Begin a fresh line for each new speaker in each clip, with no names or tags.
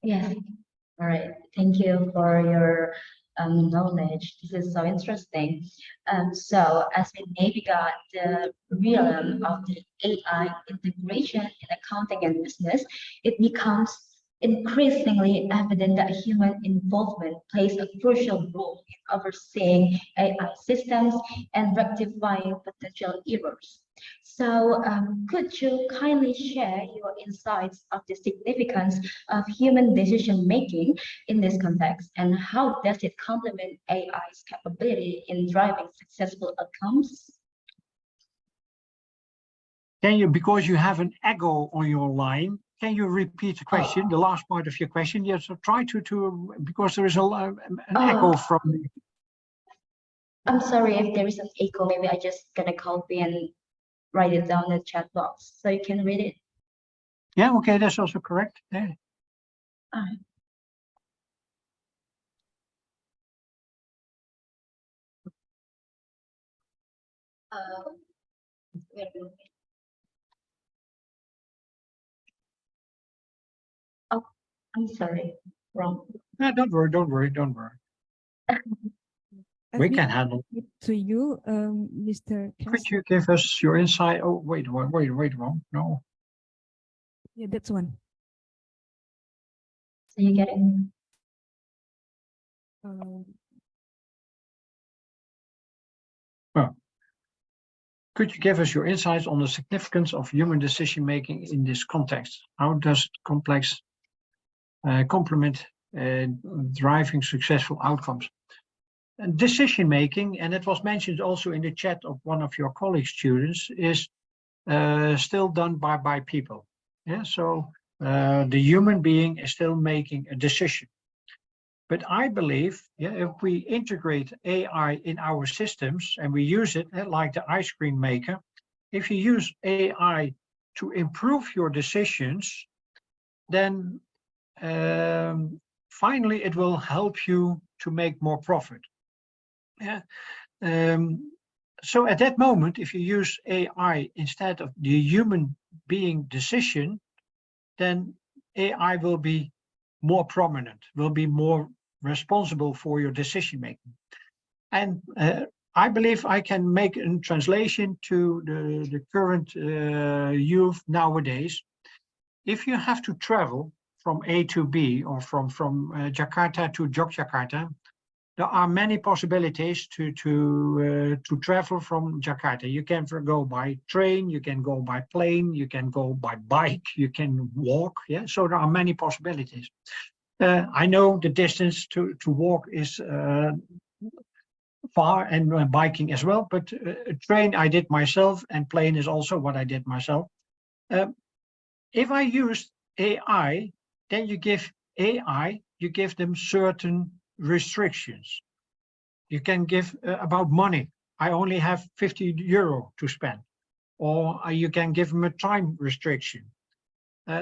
Yes. All right. Thank you for your knowledge. This is so interesting. So as we navigate the realm of the AI integration in accounting and business, it becomes increasingly evident that human involvement plays a crucial role in overseeing AI systems and rectifying potential errors. So, could you kindly share your insights of the significance of human decision making in this context, and how does it complement AI's capability in driving successful outcomes?
Can you, because you have an echo on your line, can you repeat the question, the last part of your question? Yes, so try to because there is an echo from.
I'm sorry if there is an echo. Maybe I just gonna copy and write it down in the chat box so you can read it.
Yeah, okay, that's also correct. Yeah.
All right. Wait a minute. Oh, I'm sorry. Wrong.
No, don't worry, don't worry, don't worry. We can handle
it. To you, Mr. Kees.
Could you give us your insight? Oh, wait, wrong. No.
Yeah, that's one.
So you get it?
Well, could you give us your insights on the significance of human decision making in this context? How does complex complement driving successful outcomes? And decision making, and it was mentioned also in the chat of one of your colleague students, is still done by people. Yeah, so the human being is still making a decision. But I believe, yeah, if we integrate AI in our systems and we use it like the ice cream maker, if you use AI to improve your decisions, then finally it will help you to make more profit. Yeah. So at that moment, if you use AI instead of the human being decision, then AI will be more prominent, will be more responsible for your decision making. And I believe I can make a translation to the current youth nowadays. If you have to travel from A to B or from Jakarta to Yogyakarta, there are many possibilities to travel from Jakarta. You can go by train, you can go by plane, you can go by bike, you can walk. Yeah, so there are many possibilities. I know the distance to walk is far, and biking as well, but train I did myself, and plane is also what I did myself. If I use AI, then you give them certain restrictions. You can give about money. I only have 50 euro to spend, or you can give them a time restriction.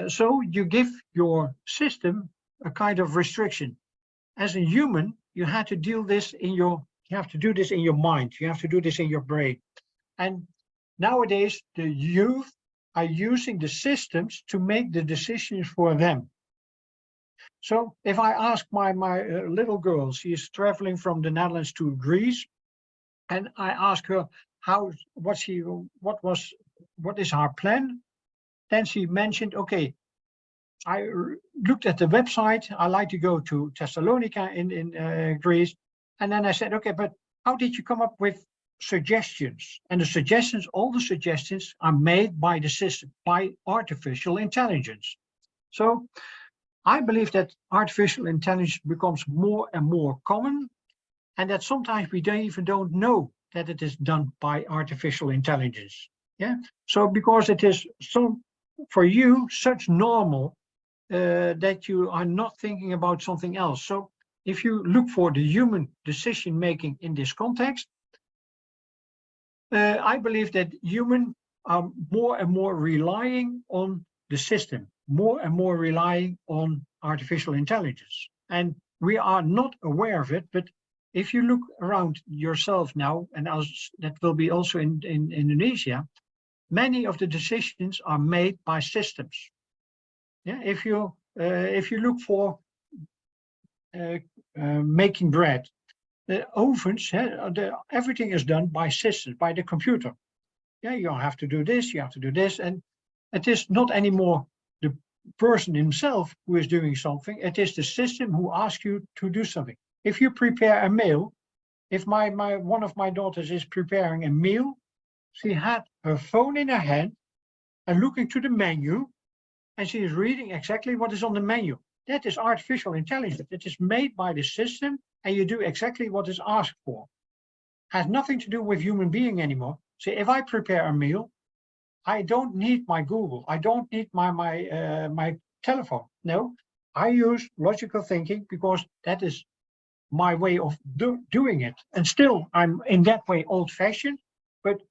So you give your system a kind of restriction. As a human, you have to do this in your mind. You have to do this in your brain. And nowadays, the youth are using the systems to make the decisions for them. So if I ask my little girl, she is traveling from the Netherlands to Greece, and I ask her what is her plan, then she mentioned, okay, I looked at the website. I like to go to Thessalonica in Greece. And then I said, okay, but how did you come up with suggestions? And the suggestions, all the suggestions are made by the system, by artificial intelligence. So I believe that artificial intelligence becomes more and more common, and that sometimes we don't know that it is done by artificial intelligence. Yeah. So because it is so for you such normal, that you are not thinking about something else. So if you look for the human decision making in this context, I believe that humans are more and more relying on the system, more and more relying on artificial intelligence. And we are not aware of it, but if you look around yourself now, and that will be also in Indonesia, many of the decisions are made by systems. Yeah, if you if you look for making bread, the ovens, everything is done by systems, by the computer. Yeah, you have to do this, you have to do this, and it is not anymore the person himself who is doing something. It is the system who asks you to do something. If you prepare a meal, if one of my daughters is preparing a meal, she had her phone in her hand and looking to the menu, and she is reading exactly what is on the menu. That is artificial intelligence. It is made by the system, and you do exactly what is asked for. Has nothing to do with human being anymore. So if I prepare a meal, I don't need my Google. I don't need my telephone. No, I use logical thinking because that is my way of doing it. And still, I'm in that way old-fashioned. But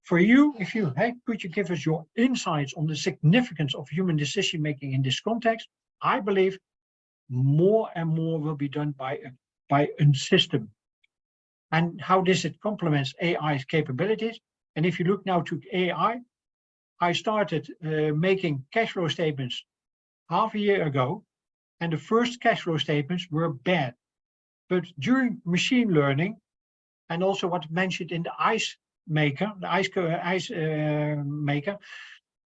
for you, if you could you give us your insights on the significance of human decision making in this context? I believe more and more will be done by a system. And how does it complements AI's capabilities? And if you look now to AI, I started making cash flow statements half a year ago, and the first cash flow statements were bad. But during machine learning, and also what mentioned in the ice maker, maker,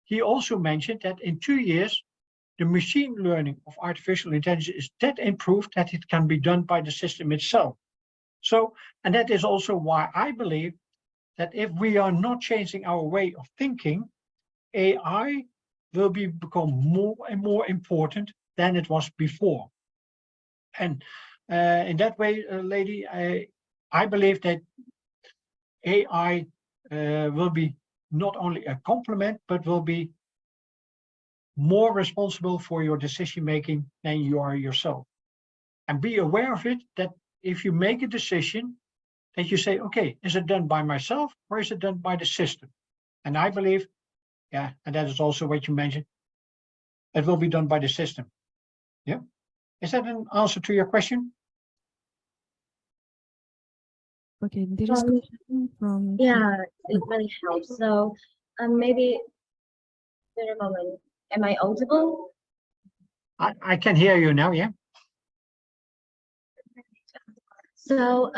he also mentioned that in 2 years, the machine learning of artificial intelligence is that improved that it can be done by the system itself. So, and that is also why I believe that if we are not changing our way of thinking, AI will become more and more important than it was before. And in that way, lady, I believe that AI will be not only a complement, but will be more responsible for your decision making than you are yourself. And be aware of it, that if you make a decision, that you say, okay, is it done by myself or is it done by the system? And I believe, yeah, and that is also what you mentioned, it will be done by the system. Yeah. Is that an answer to your question?
Okay, there is a question from
Yeah, it really helps. So maybe wait a moment. Am I audible?
I can hear you now, yeah.
So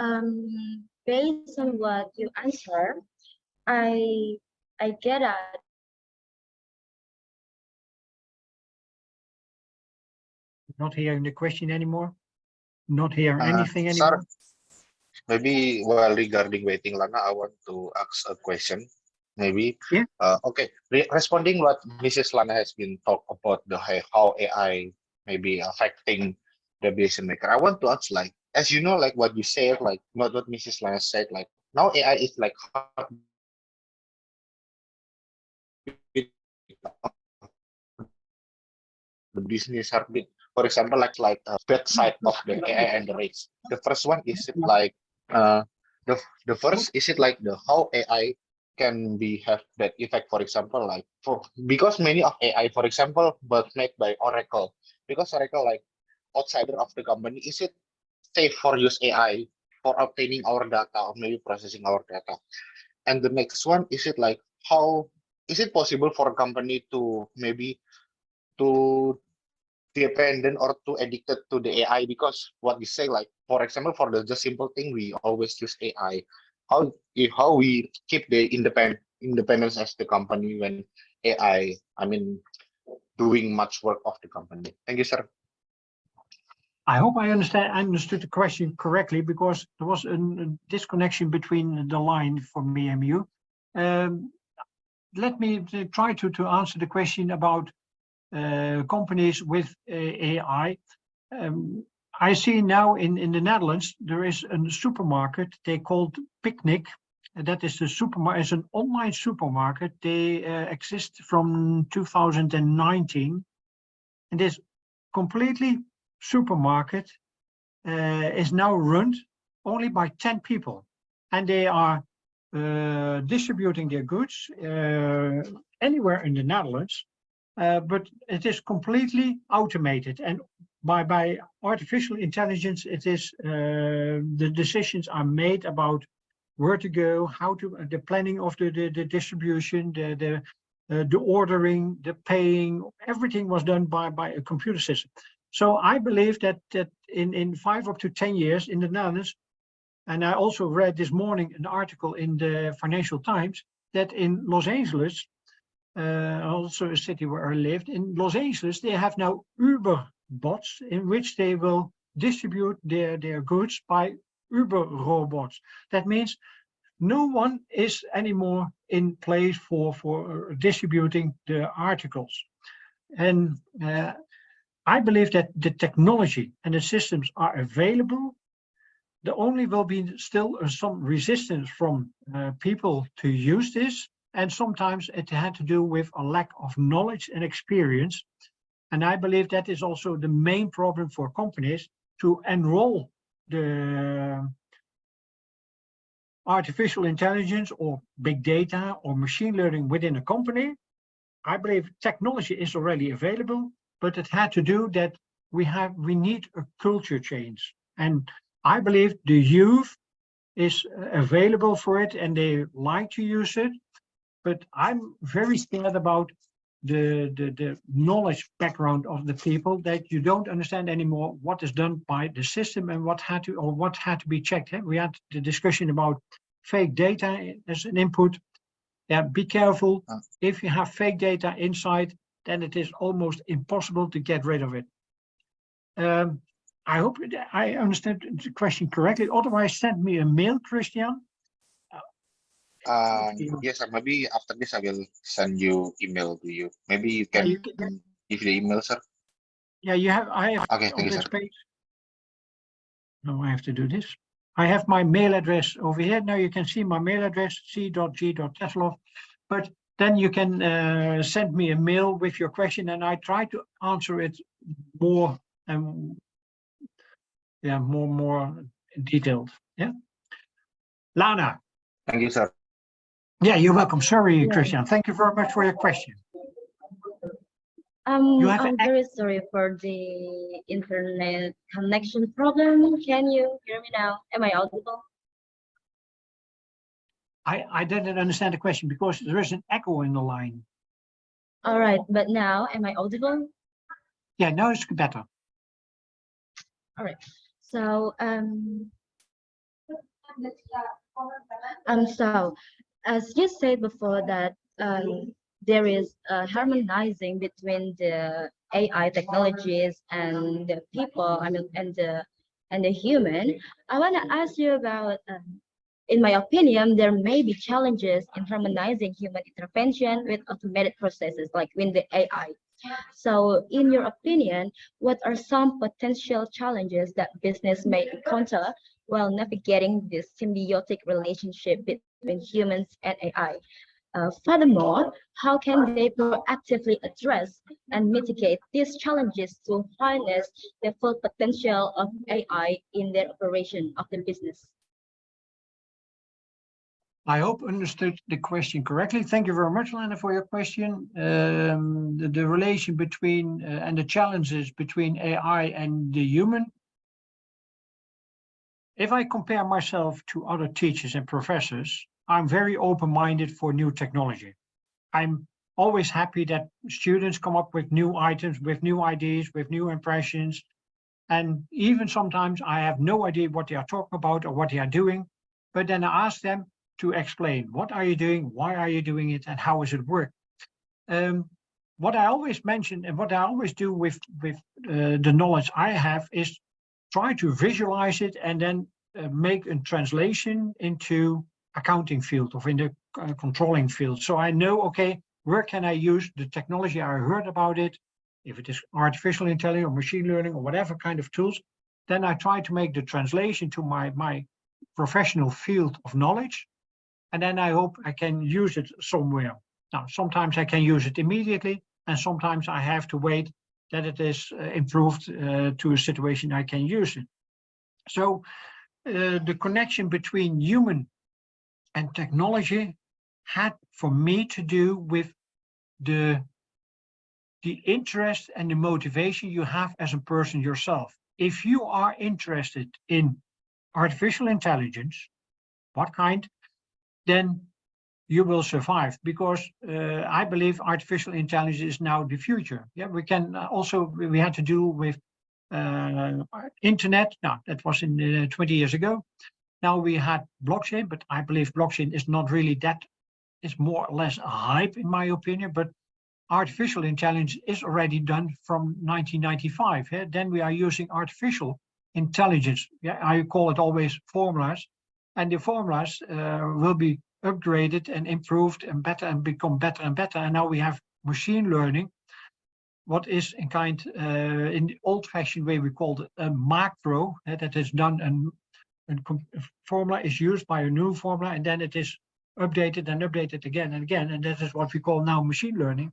based on what you answer, I get that
Not hearing the question anymore. Not hearing anything
Sir,
anymore.
maybe while regarding waiting Lana, I want to ask a question. Maybe.
Yeah.
Okay. Responding what Mrs. Lana has been talk about how AI may be affecting the decision maker. I want to ask, like, as you know, like what you said, like what Mrs. Lana said, like now AI is like the business are big. For example, like bad side of the AI and the rates. The first one is it like the first is it like the how AI can be have that effect. For example, like because many of AI, for example, but made by Oracle, because Oracle like outsider of the company, is it safe for use AI for obtaining our data or maybe processing our data? And the next one is it like how is it possible for a company to maybe to dependent or too addicted to the AI, because what we say, like for example, for the just simple thing, we always use AI. How we keep the independence as the company when AI, I mean, doing much work of the company. Thank you, sir.
I hope I understood the question correctly, because there was a disconnection between the line for me and you. Let me try to answer the question about companies with AI. I see now in the Netherlands, there is a supermarket they called Picnic. That is the supermarket, is an online supermarket. They exist from 2019. And this completely supermarket is now run only by 10 people. And they are distributing their goods anywhere in the Netherlands. But it is completely automated, and by artificial intelligence, it is the decisions are made about where to go, how to the planning of the distribution, the ordering, the paying, everything was done by a computer system. So I believe that in 5 up to 10 years in the Netherlands, and I also read this morning an article in the Financial Times that in Los Angeles, also a city where I lived, in Los Angeles, they have now Uber bots in which they will distribute their goods by Uber robots. That means no one is anymore in place for distributing the articles. And I believe that the technology and the systems are available. There only will be still some resistance from people to use this. And sometimes it had to do with a lack of knowledge and experience. And I believe that is also the main problem for companies to enroll the artificial intelligence or big data or machine learning within a company. I believe technology is already available, but it had to do that we need a culture change. And I believe the youth is available for it and they like to use it, but I'm very scared about the knowledge background of the people, that you don't understand anymore what is done by the system and what had to be checked. We had the discussion about fake data as an input. Yeah, be careful. If you have fake data inside, then it is almost impossible to get rid of it. I hope I understand the question correctly. Otherwise, send me a mail, Christian.
Yes, sir. Maybe after this, I will send you email to you. Maybe you can give the email, sir.
Yeah, I have
Okay,
on
thank you,
this
sir.
page. No, I have to do this. I have my mail address over here. Now you can see my mail address, c.g.teslov. But then you can send me a mail with your question, and I try to answer it more and more detailed. Yeah, Lana.
Thank you, sir.
Yeah, you're welcome. Sorry,
Yeah.
Christian. Thank you very much for your question.
I'm
have an
very sorry for the internet connection problem. Can you hear me now? Am I audible?
I didn't understand the question because there is an echo in the line.
All right, but now am I audible?
Yeah, now it's better.
All right. So so as you said before that there is harmonizing between the AI technologies and the people, I mean, and the human. I want to ask you about, in my opinion, there may be challenges in harmonizing human intervention with automated processes like with the AI. So in your opinion, what are some potential challenges that business may encounter while navigating this symbiotic relationship between humans and AI? Furthermore, how can they proactively address and mitigate these challenges to harness the full potential of AI in their operation of the business?
I hope I understood the question correctly. Thank you very much, Lana, for your question. The relation between and the challenges between AI and the human. If I compare myself to other teachers and professors, I'm very open-minded for new technology. I'm always happy that students come up with new items, with new ideas, with new impressions. And even sometimes I have no idea what they are talking about or what they are doing. But then I ask them to explain, what are you doing? Why are you doing it? And how does it work? What I always mention and what I always do with the knowledge I have is try to visualize it and then make a translation into accounting field or in the controlling field. So I know, okay, where can I use the technology I heard about it? If it is artificial intelligence or machine learning or whatever kind of tools, then I try to make the translation to my professional field of knowledge. And then I hope I can use it somewhere. Now, sometimes I can use it immediately, and sometimes I have to wait that it is improved to a situation I can use it. So the connection between human and technology had for me to do with the interest and the motivation you have as a person yourself. If you are interested in artificial intelligence, what kind, then you will survive, because I believe artificial intelligence is now the future. Yeah, we can also, we had to do with internet. Now that was in 20 years ago. Now we had blockchain, but I believe blockchain is not really that. It's more or less a hype, in my opinion. But artificial intelligence is already done from 1995. Yeah? Then we are using artificial intelligence. Yeah, I call it always formulas, and the formulas will be upgraded and improved and better and become better and better. And now we have machine learning, what is in kind in the old-fashioned way we called it a macro, that is done and a formula is used by a new formula, and then it is updated and updated again and again, and that is what we call now machine learning.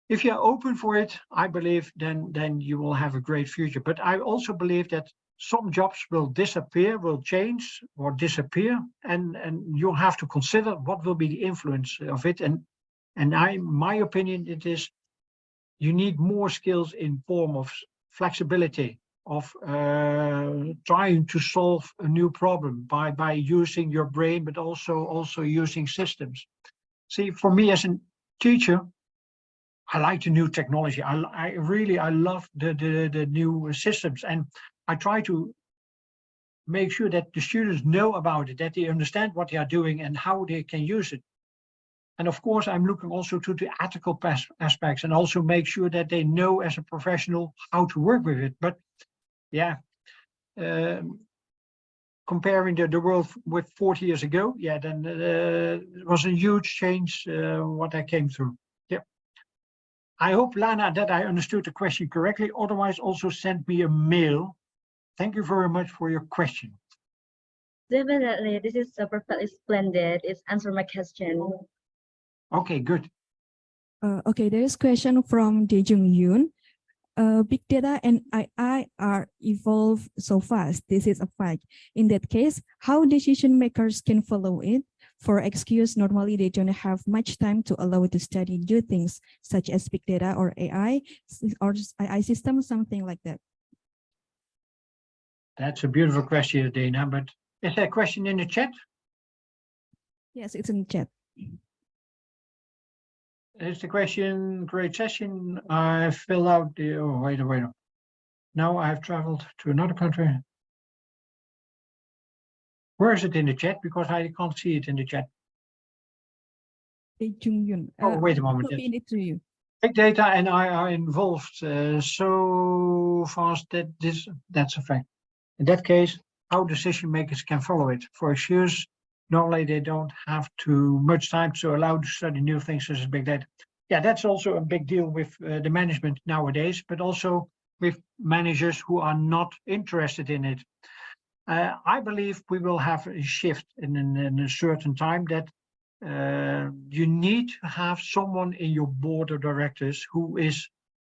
If you're open for it, I believe then you will have a great future. But I also believe that some jobs will disappear, will change or disappear, and you have to consider what will be the influence of it. And my opinion, it is you need more skills in form of flexibility, of trying to solve a new problem by using your brain, but also using systems. See, for me as a teacher, I like the new technology. I love the new systems, and I try to make sure that the students know about it, that they understand what they are doing and how they can use it. And of course, I'm looking also to the ethical aspects, and also make sure that they know as a professional how to work with it. But yeah, comparing the world with 40 years ago, yeah, then it was a huge change what I came through. Yeah. I hope, Lana, that I understood the question correctly. Otherwise, also send me a mail. Thank you very much for your question.
Definitely, this is perfectly splendid. It's answered my question.
Okay, good.
Okay, there is a question from Dejung Yoon. Big data and AI are evolved so fast. This is a fact. In that case, how decision makers can follow it? For excuse, normally they don't have much time to allow to study new things such as big data or AI system, something like that.
That's a beautiful question, Dana, but is there a question in the chat?
Yes, it's in the chat.
Is the question, great session. I fill out the, oh, wait. Now I've traveled to another country. Where is it in the chat? Because I can't see it in the chat.
Dejung Yoon.
Oh, wait a moment.
Copy it to you.
Big data and I are involved so fast that that's a fact. In that case, how decision makers can follow it. For excuse, normally they don't have too much time to allow to study new things such as big data. Yeah, that's also a big deal with the management nowadays, but also with managers who are not interested in it. I believe we will have a shift in a certain time that you need to have someone in your board of directors who is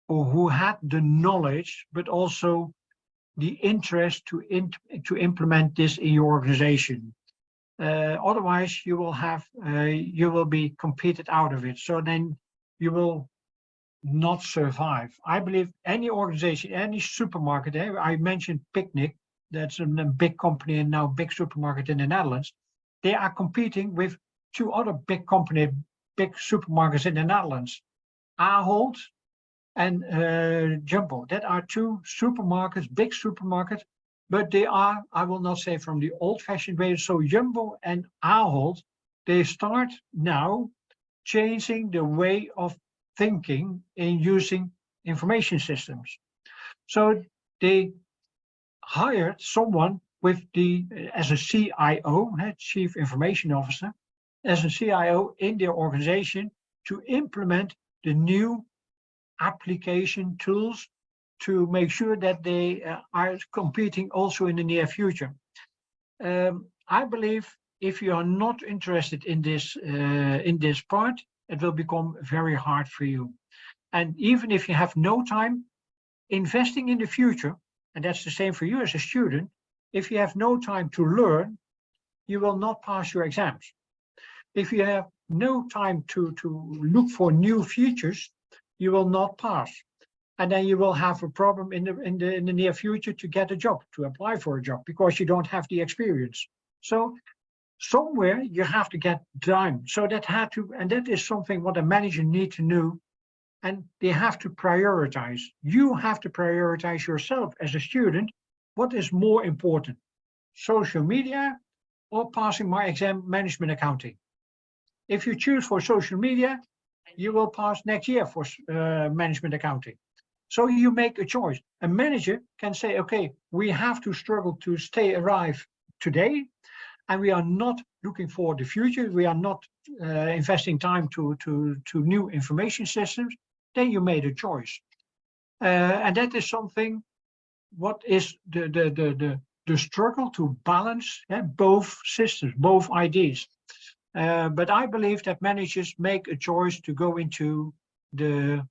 or who had the knowledge, but also the interest to implement this in your organization. Otherwise, you will be competed out of it. So then you will not survive. I believe any organization, any supermarket. I mentioned Picnic. That's a big company and now big supermarket in the Netherlands. They are competing with two other big supermarkets in the Netherlands, Ahold and Jumbo. That are two supermarkets, big supermarkets, but they are, I will not say from the old-fashioned way. So Jumbo and Ahold, they start now changing the way of thinking in using information systems. So they hired someone with as a CIO, Chief Information Officer, as a CIO in their organization to implement the new application tools to make sure that they are competing also in the near future. I believe if you are not interested in this part, it will become very hard for you. And even if you have no time, investing in the future, and that's the same for you as a student, if you have no time to learn, you will not pass your exams. If you have no time to look for new features, you will not pass. And then you will have a problem in the near future to get a job, to apply for a job, because you don't have the experience. So somewhere you have to get time. So that is something what a manager needs to know. And they have to prioritize. You have to prioritize yourself as a student. What is more important, social media or passing my exam management accounting? If you choose for social media, you will pass next year for management accounting. So you make a choice. A manager can say, okay, we have to struggle to stay alive today, and we are not looking for the future. We are not investing time to new information systems. Then you made a choice. And that is something, what is the struggle to balance both systems, both ideas. But I believe that managers make a choice to go into the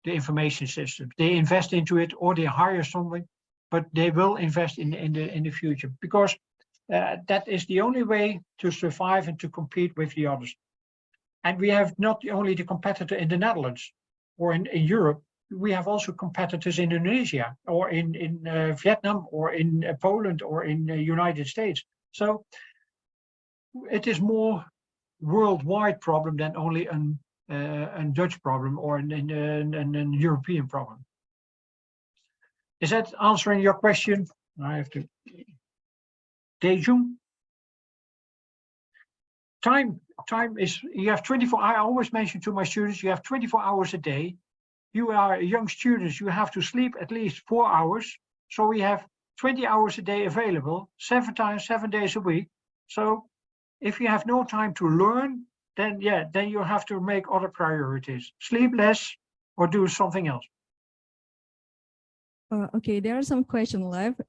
information system. They invest into it or they hire something, but they will invest in the future, because that is the only way to survive and to compete with the others. And we have not only the competitor in the Netherlands or in Europe, we have also competitors in Indonesia or in Vietnam or in Poland or in the United States. So it is more worldwide problem than only a Dutch problem or an European problem. Is that answering your question? I have to. Daejung? Time is, you have 24, I always mention to my students, you have 24 hours a day. You are young students, you have to sleep at least 4 hours. So we have 20 hours a day available, 7 days a week. So if you have no time to learn, then you have to make other priorities. Sleep less or do something else.
Okay, there are some questions left.